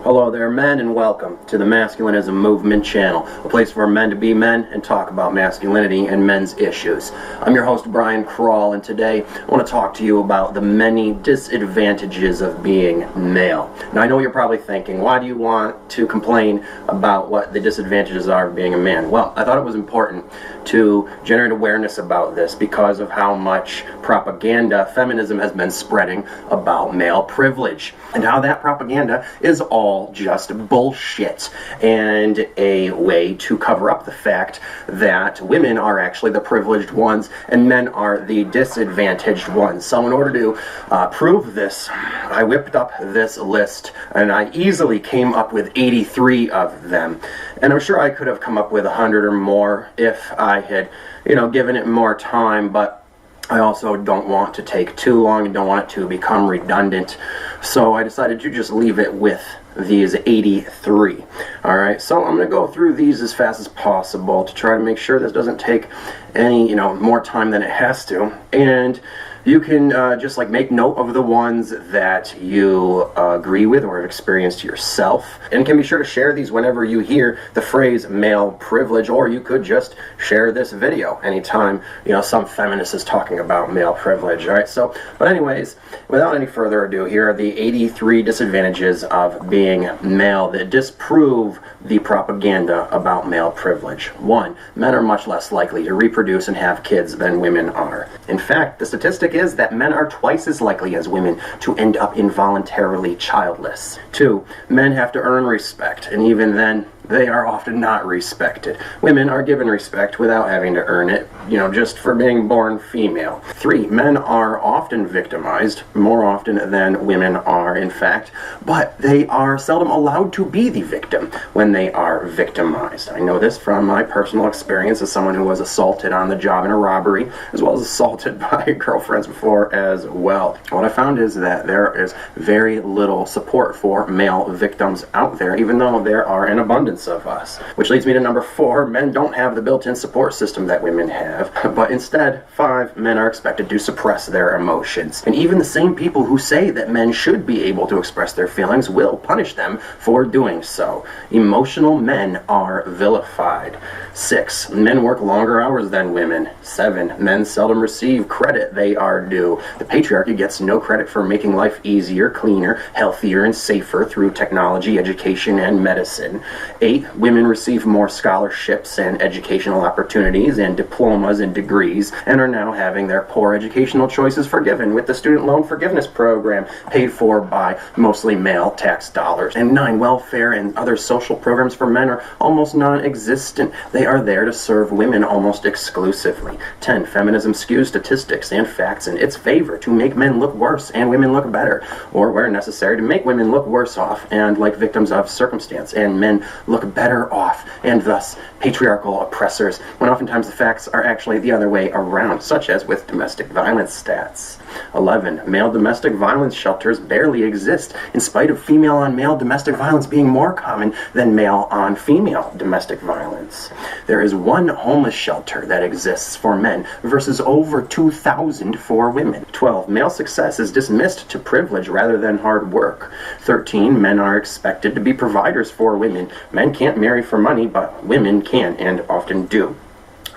Hello there, men, and welcome to the Masculinism Movement channel, a place for men to be men and talk about masculinity and men's issues. I'm your host, Brian Krall, and today I want to talk to you about the many disadvantages of being male. Now, I know what you're probably thinking, why do you want to complain about what the disadvantages are of being a man? Well, I thought it was important to generate awareness about this because of how much propaganda feminism has been spreading about male privilege, and how that propaganda is all just bullshit and a way to cover up the fact that women are actually the privileged ones and men are the disadvantaged ones. So in order to prove this, I whipped up this list, and I easily came up with 83 of them. And I'm sure I could have come up with 100 or more if I had, given it more time, but I also don't want to take too long and don't want it to become redundant. So I decided to just leave it with these 83. Alright, so I'm going to go through these as fast as possible to try to make sure this doesn't take any, more time than it has to. And you can just make note of the ones that you agree with or have experienced yourself, and can be sure to share these whenever you hear the phrase male privilege, or you could just share this video anytime some feminist is talking about male privilege. Alright, so but anyways, without any further ado, here are the 83 disadvantages of being male that disprove the propaganda about male privilege. 1. Men are much less likely to reproduce and have kids than women are. In fact, the statistic is that men are twice as likely as women to end up involuntarily childless. 2. Men have to earn respect, and even then, they are often not respected. Women are given respect without having to earn it, just for being born female. 3. Men are often victimized, more often than women are, in fact, but they are seldom allowed to be the victim when they are victimized. I know this from my personal experience as someone who was assaulted on the job in a robbery, as well as assaulted by girlfriends before as well. What I found is that there is very little support for male victims out there, even though there are an abundance of us. Which leads me to number 4, men don't have the built-in support system that women have, but instead, 5, men are expected to suppress their emotions. And even the same people who say that men should be able to express their feelings will punish them for doing so. Emotional men are vilified. 6, men work longer hours than women. 7, men seldom receive credit they are due. The patriarchy gets no credit for making life easier, cleaner, healthier, and safer through technology, education, and medicine. 8, women receive more scholarships and educational opportunities and diplomas and degrees, and are now having their poor educational choices forgiven with the student loan forgiveness program paid for by mostly male tax dollars. And 9, welfare and other social programs for men are almost non-existent. They are there to serve women almost exclusively. 10, feminism skews statistics and facts in its favor to make men look worse and women look better, or where necessary to make women look worse off and like victims of circumstance, and men look better off, and thus patriarchal oppressors, when oftentimes the facts are actually the other way around, such as with domestic violence stats. 11, male domestic violence shelters barely exist, in spite of female-on-male domestic violence being more common than male-on-female domestic violence. There is 1 homeless shelter that exists for men versus over 2,000 for women. 12, male success is dismissed to privilege rather than hard work. 13, men are expected to be providers for women. Men can't marry for money, but women can and often do.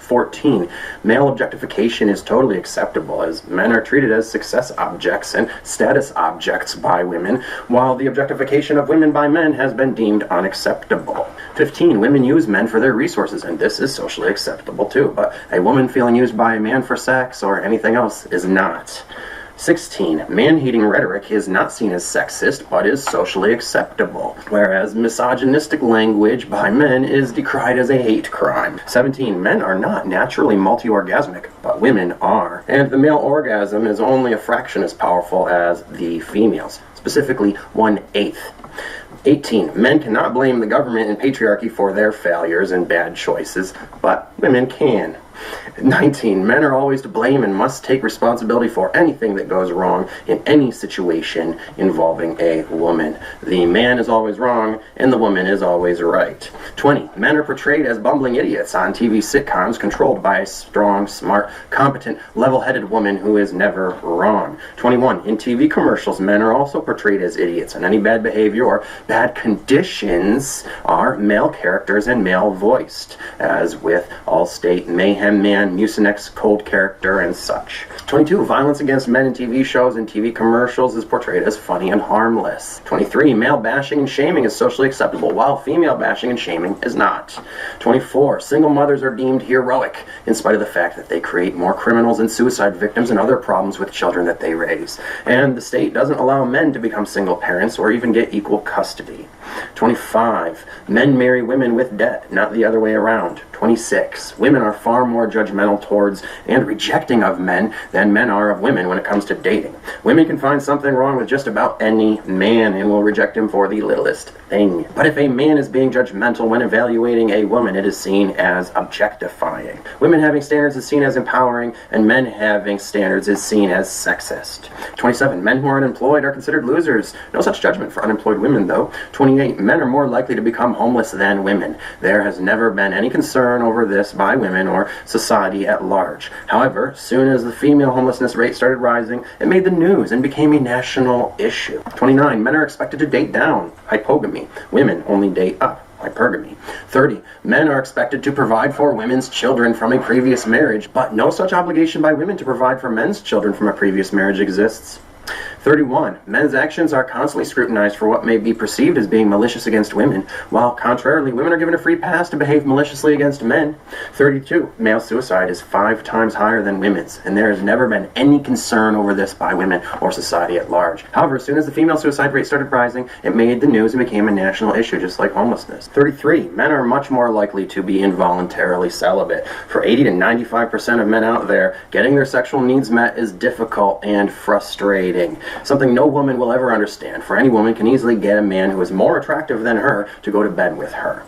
14, male objectification is totally acceptable, as men are treated as success objects and status objects by women, while the objectification of women by men has been deemed unacceptable. 15, women use men for their resources, and this is socially acceptable too, but a woman feeling used by a man for sex or anything else is not. 16, man-hating rhetoric is not seen as sexist, but is socially acceptable, whereas misogynistic language by men is decried as a hate crime. 17, men are not naturally multi-orgasmic, but women are. And the male orgasm is only a fraction as powerful as the females, specifically 1/8. 18, men cannot blame the government and patriarchy for their failures and bad choices, but women can. 19. Men are always to blame and must take responsibility for anything that goes wrong in any situation involving a woman. The man is always wrong and the woman is always right. 20. Men are portrayed as bumbling idiots on TV sitcoms controlled by a strong, smart, competent, level-headed woman who is never wrong. 21. In TV commercials, men are also portrayed as idiots, and any bad behavior or bad conditions are male characters and male voiced, as with Allstate, Mayhem Man, Mucinex Cold Character, and such. 22. Violence against men in TV shows and TV commercials is portrayed as funny and harmless. 23. Male bashing and shaming is socially acceptable, while female bashing and shaming is not. 24. Single mothers are deemed heroic, in spite of the fact that they create more criminals and suicide victims and other problems with children that they raise. And the state doesn't allow men to become single parents or even get equal custody. 25. Men marry women with debt, not the other way around. 26. Women are far more judgmental towards and rejecting of men than men are of women when it comes to dating. Women can find something wrong with just about any man and will reject him for the littlest thing. But if a man is being judgmental when evaluating a woman, it is seen as objectifying. Women having standards is seen as empowering, and men having standards is seen as sexist. 27. Men who are unemployed are considered losers. No such judgment for unemployed women, though. 28. Men are more likely to become homeless than women. There has never been any concern over this by women or society at large. However, soon as the female homelessness rate started rising, it made the news and became a national issue. 29. Men are expected to date down, hypogamy. Women only date up, hypergamy. 30. Men are expected to provide for women's children from a previous marriage, but no such obligation by women to provide for men's children from a previous marriage exists. 31. Men's actions are constantly scrutinized for what may be perceived as being malicious against women, while contrarily, women are given a free pass to behave maliciously against men. 32. Male suicide is 5 times higher than women's, and there has never been any concern over this by women or society at large. However, as soon as the female suicide rate started rising, it made the news and became a national issue, just like homelessness. 33. Men are much more likely to be involuntarily celibate. For 80 to 95% of men out there, getting their sexual needs met is difficult and frustrating. Something no woman will ever understand, for any woman can easily get a man who is more attractive than her to go to bed with her.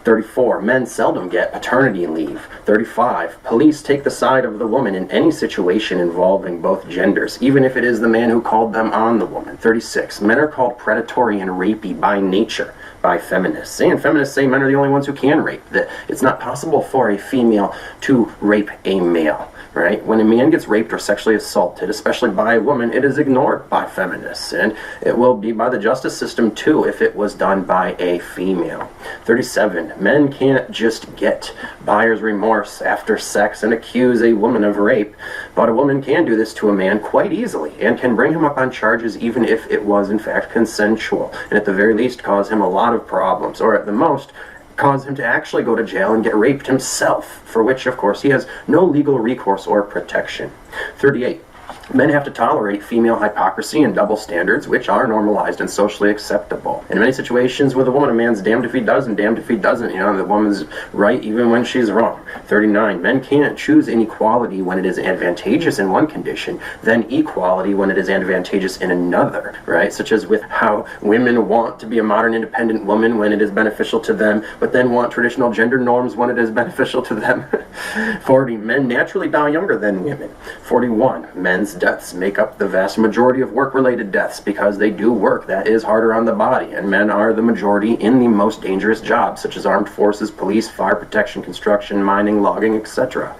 34. Men seldom get paternity leave. 35. Police take the side of the woman in any situation involving both genders, even if it is the man who called them on the woman. 36. Men are called predatory and rapey by nature by feminists. And feminists say men are the only ones who can rape, that it's not possible for a female to rape a male. Right? When a man gets raped or sexually assaulted, especially by a woman, it is ignored by feminists, and it will be by the justice system too if it was done by a female. 37. Men can't just get buyer's remorse after sex and accuse a woman of rape, but a woman can do this to a man quite easily and can bring him up on charges even if it was in fact consensual, and at the very least cause him a lot of problems, or at the most cause him to actually go to jail and get raped himself, for which, of course, he has no legal recourse or protection. 38. Men have to tolerate female hypocrisy and double standards, which are normalized and socially acceptable. In many situations with a woman, a man's damned if he does and damned if he doesn't. You know, the woman's right even when she's wrong. 39. Men can't choose inequality when it is advantageous in one condition, then equality when it is advantageous in another, right? Such as with how women want to be a modern independent woman when it is beneficial to them, but then want traditional gender norms when it is beneficial to them. 40. Men naturally die younger than women. 41. Men's deaths make up the vast majority of work-related deaths because they do work that is harder on the body, and men are the majority in the most dangerous jobs, such as armed forces, police, fire protection, construction, mining, logging, etc.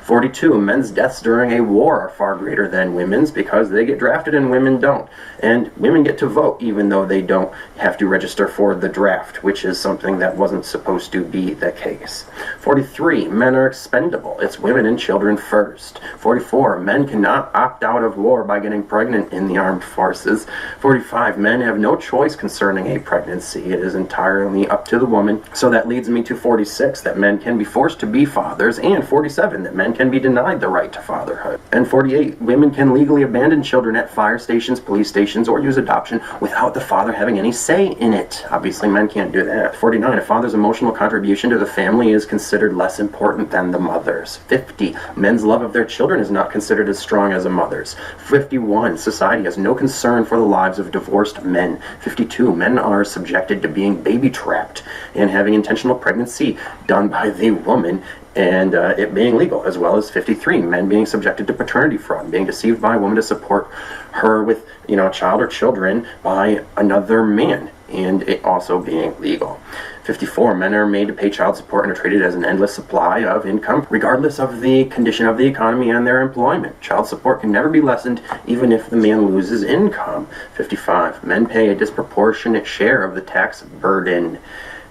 42. Men's deaths during a war are far greater than women's because they get drafted and women don't. And women get to vote even though they don't have to register for the draft, which is something that wasn't supposed to be the case. 43. Men are expendable. It's women and children first. 44. Men cannot opt out of war by getting pregnant in the armed forces. 45. Men have no choice concerning a pregnancy. It is entirely up to the woman. So that leads me to 46, that men can be forced to be fathers, and 47, that men can be denied the right to fatherhood. And 48, women can legally abandon children at fire stations, police stations, or use adoption without the father having any say in it. Obviously, men can't do that. 49, a father's emotional contribution to the family is considered less important than the mother's. 50, men's love of their children is not considered as strong as a mother's. 51, society has no concern for the lives of divorced men. 52, men are subjected to being baby trapped and having intentional pregnancy done by the woman and it being legal, as well as 53, men being subjected to paternity fraud, being deceived by a woman to support her with, a child or children by another man, and it also being legal. 54, men are made to pay child support and are treated as an endless supply of income, regardless of the condition of the economy and their employment. Child support can never be lessened, even if the man loses income. 55, men pay a disproportionate share of the tax burden.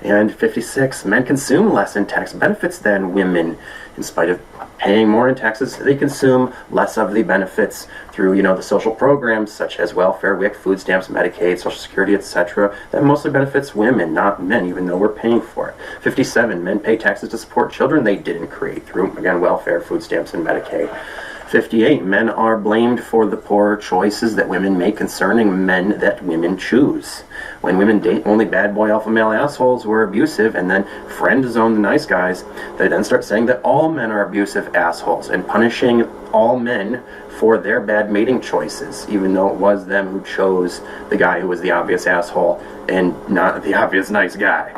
And 56, men consume less in tax benefits than women. In spite of paying more in taxes, they consume less of the benefits through, the social programs such as welfare, WIC, food stamps, Medicaid, Social Security, etc. That mostly benefits women, not men, even though we're paying for it. 57, men pay taxes to support children they didn't create through, again, welfare, food stamps, and Medicaid. 58, men are blamed for the poor choices that women make concerning men that women choose. When women date only bad boy alpha male assholes who are abusive and then friend zone the nice guys, they then start saying that all men are abusive assholes and punishing all men for their bad mating choices, even though it was them who chose the guy who was the obvious asshole and not the obvious nice guy.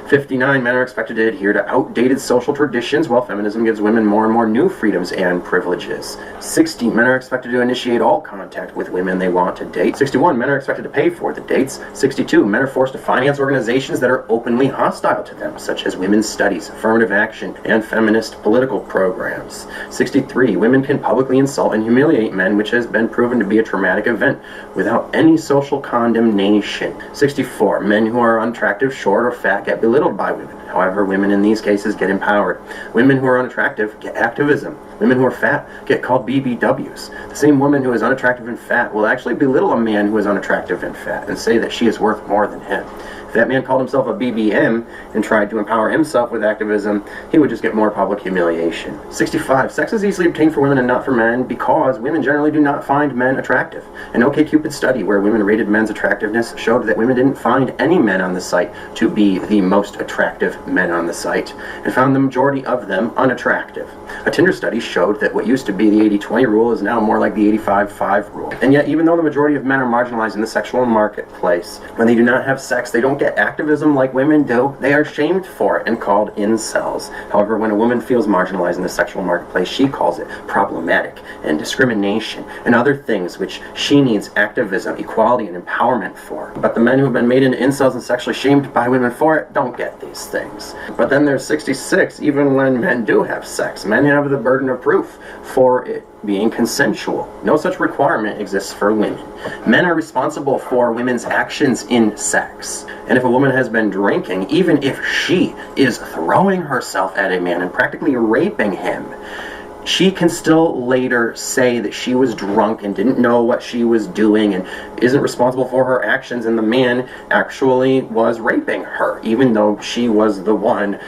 59, men are expected to adhere to outdated social traditions, while feminism gives women more and more new freedoms and privileges. 60, men are expected to initiate all contact with women they want to date. 61, men are expected to pay for the dates. 62, men are forced to finance organizations that are openly hostile to them, such as women's studies, affirmative action, and feminist political programs. 63, women can publicly insult and humiliate men, which has been proven to be a traumatic event, without any social condemnation. 64, men who are unattractive, short, or fat get belittled by women. However, women in these cases get empowered. Women who are unattractive get activism. Women who are fat get called BBWs. The same woman who is unattractive and fat will actually belittle a man who is unattractive and fat and say that she is worth more than him. If that man called himself a BBM and tried to empower himself with activism, he would just get more public humiliation. 65. Sex is easily obtained for women and not for men because women generally do not find men attractive. An OkCupid study where women rated men's attractiveness showed that women didn't find any men on the site to be the most attractive men on the site, and found the majority of them unattractive. A Tinder study showed that what used to be the 80-20 rule is now more like the 85-5 rule. And yet, even though the majority of men are marginalized in the sexual marketplace, when they do not have sex, they don't get activism like women do. They are shamed for it and called incels. However, when a woman feels marginalized in the sexual marketplace, she calls it problematic and discrimination and other things which she needs activism, equality, and empowerment for. But the men who have been made into incels and sexually shamed by women for it don't get these things. But then there's 66. Even when men do have sex, men have the burden of proof for it being consensual. No such requirement exists for women. Men are responsible for women's actions in sex. And if a woman has been drinking, even if she is throwing herself at a man and practically raping him, she can still later say that she was drunk and didn't know what she was doing and isn't responsible for her actions, and the man actually was raping her, even though she was the one,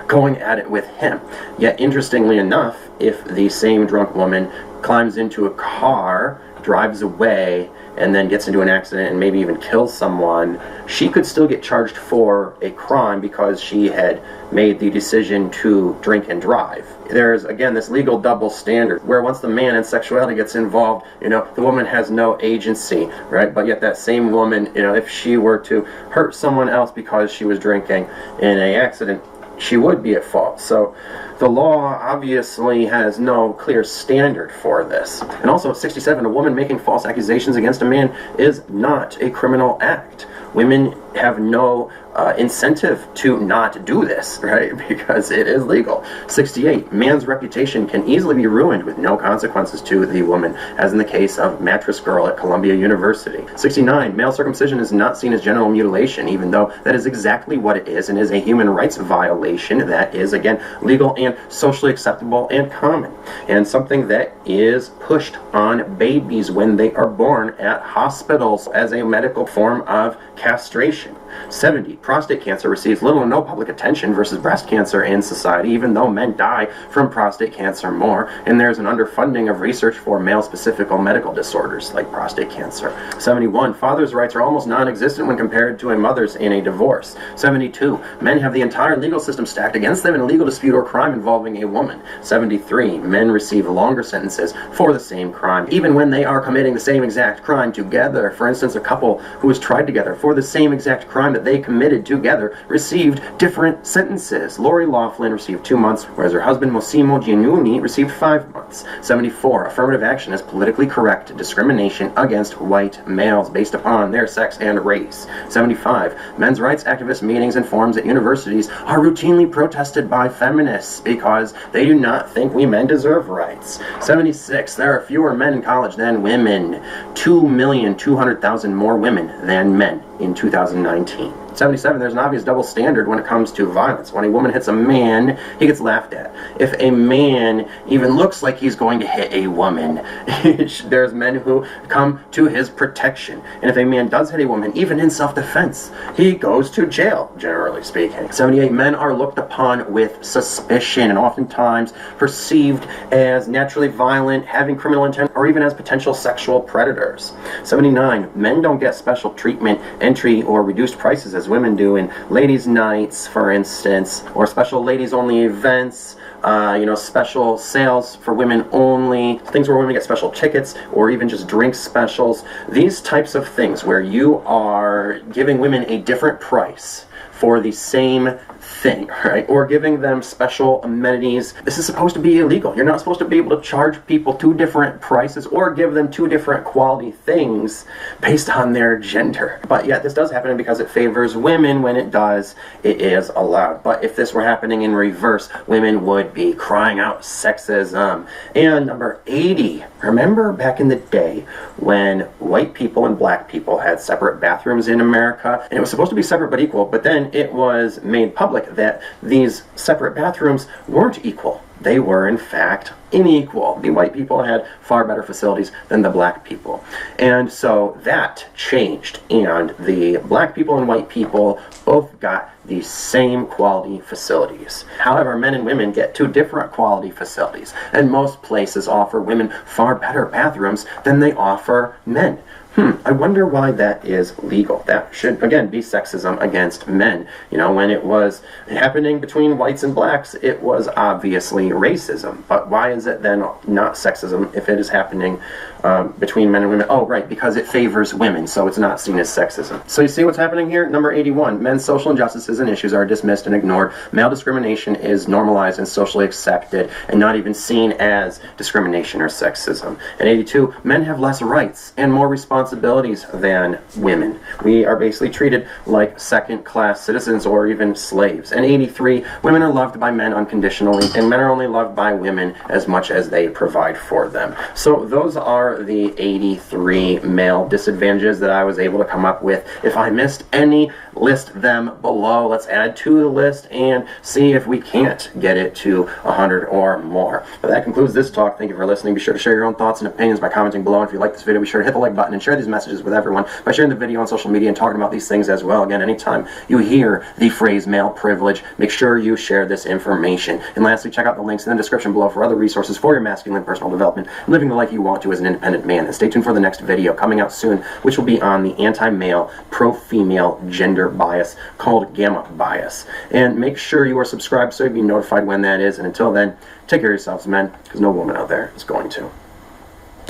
going at it with him. Yet, interestingly enough, if the same drunk woman climbs into a car, drives away, and then gets into an accident and maybe even kills someone, she could still get charged for a crime because she had made the decision to drink and drive. There's, again, this legal double standard where once the man in sexuality gets involved, the woman has no agency, right? But yet that same woman, if she were to hurt someone else because she was drinking in an accident, she would be at fault. So the law obviously has no clear standard for this. And also, 67, a woman making false accusations against a man is not a criminal act. Women have no incentive to not do this, right? Because it is legal. 68, man's reputation can easily be ruined with no consequences to the woman, as in the case of Mattress Girl at Columbia University. 69, male circumcision is not seen as genital mutilation, even though that is exactly what it is and is a human rights violation that is, again, legal and socially acceptable and common, and something that is pushed on babies when they are born at hospitals as a medical form of castration. 70, prostate cancer receives little or no public attention versus breast cancer in society, even though men die from prostate cancer more, and there's an underfunding of research for male-specific medical disorders like prostate cancer. 71, fathers' rights are almost non-existent when compared to a mother's in a divorce. 72, men have the entire legal system stacked against them in a legal dispute or crime involving a woman. 73, men receive longer sentences for the same crime, even when they are committing the same exact crime together. For instance, a couple who was tried together for for the same exact crime that they committed together received different sentences. Lori Loughlin received 2 months, whereas her husband Massimo Giannuni received 5 months. 74. Affirmative action is politically correct discrimination against white males based upon their sex and race. 75. Men's rights activist meetings and forums at universities are routinely protested by feminists because they do not think we men deserve rights. 76. There are fewer men in college than women. 2,200,000 more women than men in 2019. 77. There's an obvious double standard when it comes to violence. When a woman hits a man, he gets laughed at. If a man even looks like he's going to hit a woman, there's men who come to his protection. And if a man does hit a woman, even in self-defense, he goes to jail, generally speaking. 78. Men are looked upon with suspicion and oftentimes perceived as naturally violent, having criminal intent, or even as potential sexual predators. 79. Men don't get special treatment, entry, or reduced prices as women do in ladies' nights, for instance, or special ladies-only events, special sales for women only, things where women get special tickets, or even just drink specials. These types of things where you are giving women a different price for the same thing, right? Or giving them special amenities. This is supposed to be illegal. You're not supposed to be able to charge people 2 different prices or give them 2 different quality things based on their gender. But yet this does happen, and because it favors women when it does, it is allowed. But if this were happening in reverse, women would be crying out sexism. And number 80, remember back in the day when white people and black people had separate bathrooms in America, and it was supposed to be separate but equal, but then it was made public that these separate bathrooms weren't equal. They were, in fact, unequal. The white people had far better facilities than the black people. And so that changed, and the black people and white people both got the same quality facilities. However, men and women get 2 different quality facilities, and most places offer women far better bathrooms than they offer men. I wonder why that is legal. That should, again, be sexism against men. When it was happening between whites and blacks, it was obviously racism. But why is it then not sexism if it is happening between men and women? Oh, right, because it favors women, so it's not seen as sexism. So you see what's happening here? Number 81, men's social injustices and issues are dismissed and ignored. Male discrimination is normalized and socially accepted and not even seen as discrimination or sexism. And 82, men have less rights and more responsibilities than women. We are basically treated like second-class citizens or even slaves. And 83, women are loved by men unconditionally, and men are only loved by women as much as they provide for them. So those are the 83 male disadvantages that I was able to come up with. If I missed any, list them below. Let's add to the list and see if we can't get it to 100 or more. But that concludes this talk. Thank you for listening. Be sure to share your own thoughts and opinions by commenting below. And if you like this video, be sure to hit the like button and share these messages with everyone by sharing the video on social media and talking about these things as well. Again, anytime you hear the phrase male privilege, make sure you share this information. And lastly, check out the links in the description below for other resources for your masculine personal development and living the life you want to as an independent man. And stay tuned for the next video coming out soon, which will be on the anti-male, pro-female gender bias called gamma bias. And make sure you are subscribed so you'll be notified when that is. And until then, take care of yourselves, men, because no woman out there is going to.